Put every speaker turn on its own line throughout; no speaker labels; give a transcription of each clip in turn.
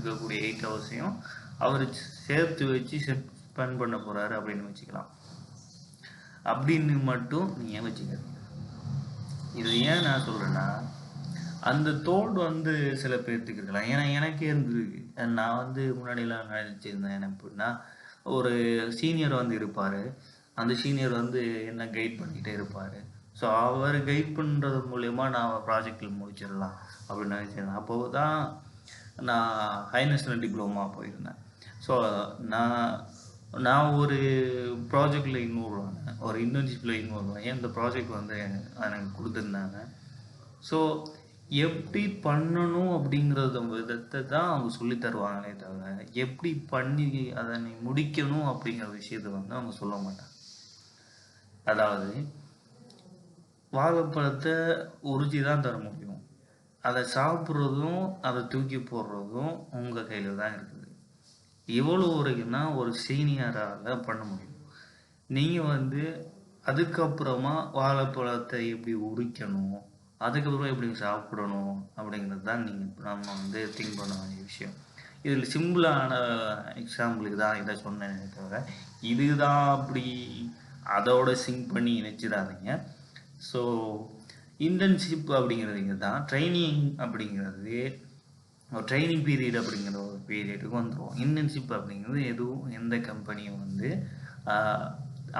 இருக்கக்கூடிய 8 ஹவர்ஸையும் அவர் சேர்த்து வச்சு ஸ்பெண்ட் பண்ண போகிறாரு அப்படின்னு வச்சுக்கலாம். அப்படின்னு மட்டும் நீங்கள் வச்சுக்காதீங்க. இது ஏன் நான் சொல்கிறேன்னா, அந்த தோல் வந்து சில பேர்த்துக்கு இருக்கலாம். ஏன்னா எனக்கே இருந்திருக்கு. நான் வந்து முன்னாடிலாம் நினச்சிருந்தேன் என்ன அப்படின்னா, ஒரு சீனியர் வந்து இருப்பார். அந்த சீனியர் வந்து என்ன கைட் பண்ணிகிட்டே இருப்பார். ஸோ அவர் கைட் பண்ணுறது மூலயமா நான் ப்ராஜெக்டில் முடிச்சிடலாம் அப்படின்னு நினச்சிருந்தேன். அப்போது தான் நான் ஹை நேஷனல் டிப்ளமா போயிருந்தேன். ஸோ நான் நான் ஒரு ப்ராஜெக்டில் இன்வால்வ் ஆனேன், ஒரு இன்டர்ன்ஷிப்பில் இன்வால்வ் ஆனேன். இந்த ப்ராஜெக்ட் வந்து எனக்கு கொடுத்துருந்தாங்க. ஸோ எப்படி பண்ணணும் அப்படிங்கிறத விதத்தை தான் அவங்க சொல்லி தருவாங்களே தவிர, எப்படி பண்ணி அதை நீ முடிக்கணும் அப்படிங்கிற விஷயத்த வந்து அவங்க சொல்ல மாட்டாங்க. அதாவது வாழைப்பழத்தை உறுதி தான் தர முடியும், அதை சாப்பிட்றதும் அதை தூக்கி போடுறதும் உங்கள் கையில் தான் இருக்குது. எவ்வளோ வரைக்கும்னா ஒரு சீனியரால் பண்ண முடியும். நீங்கள் வந்து அதுக்கப்புறமா வாழைப்பழத்தை எப்படி உரிக்கணும், அதுக்கப்புறம் எப்படி சாப்பிடணும் அப்படிங்கிறது தான் நம்ம வந்து திங்க் பண்ண வேண்டிய விஷயம். இதில் சிம்பிளான எக்ஸாம்பிளுக்கு தான் இதை சொன்னேனே தவிர, இதுதான் அப்படி அதோட சிங்க் பண்ணி நினச்சிடாதீங்க. ஸோ இன்டர்ன்ஷிப் அப்படிங்கிறதுங்க தான் ட்ரைனிங் அப்படிங்கிறது, ட்ரைனிங் பீரியட் அப்படிங்கிற ஒரு பீரியடுக்கு வந்துடும். இன்டர்ன்ஷிப் அப்படிங்கிறது எதுவும் எந்த கம்பெனியும் வந்து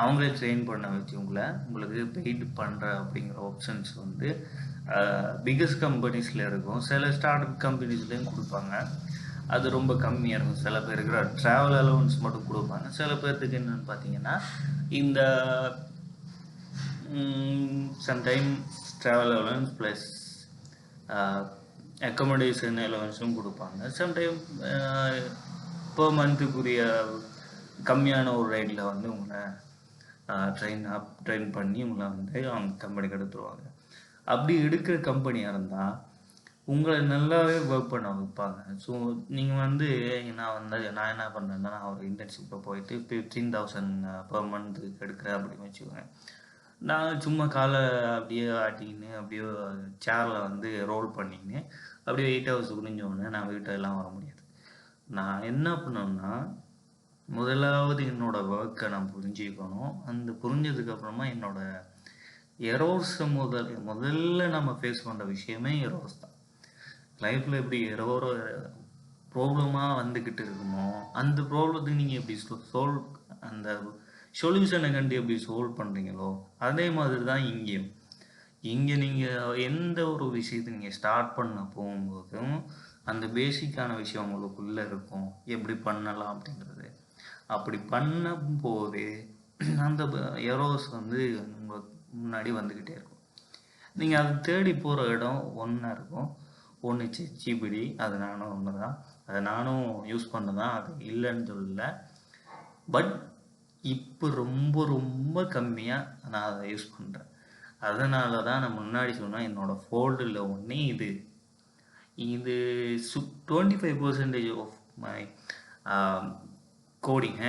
அவங்களே ட்ரெயின் பண்ண வச்சு உங்களுக்கு பெய்டு பண்ணுற அப்படிங்கிற ஆப்ஷன்ஸ் வந்து பிக்கஸ்ட் கம்பெனிஸில் இருக்கும். சில ஸ்டார்ட் அப் கம்பெனிஸ்லேயும் கொடுப்பாங்க, அது ரொம்ப கம்மியாக இருக்கும். சில பேருக்கு ட்ராவல் அலவன்ஸ் மட்டும் கொடுப்பாங்க. சில பேர்த்துக்கு என்னென்னு பார்த்தீங்கன்னா, இந்த sometime travel allowance plus accommodation அலவன்ஸும் கொடுப்பாங்க. சம்டைம் பர் மந்த்துக்குரிய கம்மியான ஒரு ரேட்டில் வந்து உங்களை ட்ரெயின் பண்ணி உங்களை வந்து அவங்க கம்பெனிக்கு எடுத்துருவாங்க. அப்படி எடுக்கிற கம்பெனியாக இருந்தால் உங்களை நல்லாவே ஒர்க் பண்ண வைப்பாங்க. ஸோ நீங்கள் வந்து நான் என்ன பண்ணுறேன்னா, நான் ஒரு இன்டர்ன்ஷிப்பில் போயிட்டு 15,000 பர் மந்த் எடுக்கிறேன் அப்படின்னு வச்சுக்கோங்க. நான் சும்மா காலை அப்படியே ஆட்டிக்கின்னு அப்படியே சேரில் வந்து ரோல் பண்ணிக்கின்னு அப்படியே 8 ஹவர்ஸ் முடிஞ்சோடனே நான் வீட்டெல்லாம் வர முடியாது. நான் என்ன பண்ணேன்னா, முதலாவது என்னோடய ஒர்க்கை நான் புரிஞ்சுக்கணும். அந்த புரிஞ்சதுக்கப்புறமா என்னோடய எரோர்ஸை முதல்ல நம்ம ஃபேஸ் பண்ணுற விஷயமே எரோர்ஸ் தான். லைஃப்பில் எப்படி ப்ராப்ளமாக வந்துக்கிட்டு இருக்குமோ, அந்த ப்ராப்ளத்துக்கு நீங்கள் எப்படி அந்த சொல்யூஷனை கண்டு எப்படி சால்வ் பண்ணுறீங்களோ, அதே மாதிரி தான் இங்கேயும். இங்கே நீங்கள் எந்த ஒரு விஷயத்தை நீங்கள் ஸ்டார்ட் பண்ண போகும்போதும் அந்த பேசிக்கான விஷயம் உங்களுக்குள்ளே இருக்கும், எப்படி பண்ணலாம் அப்படிங்கிறது. அப்படி பண்ணும்போது அந்த எரோஸ் வந்து உங்களுக்கு முன்னாடி வந்துக்கிட்டே இருக்கும். நீங்கள் அதை தேடி போகிற இடம் ஒன்றா இருக்கும். ஒன்று சிபிடி, அது நானும் ஒன்று தான், அதை நானும் யூஸ் பண்ண தான், அது இல்லைன்னு சொல்லலை. பட் இப்போ ரொம்ப ரொம்ப கம்மியாக நான் அதை யூஸ் பண்ணுறேன். அதனால தான் நான் முன்னாடி சொன்னேன், என்னோடய ஃபோல்டில் ஒன்று இது 25% ஆஃப் மை கோடிங்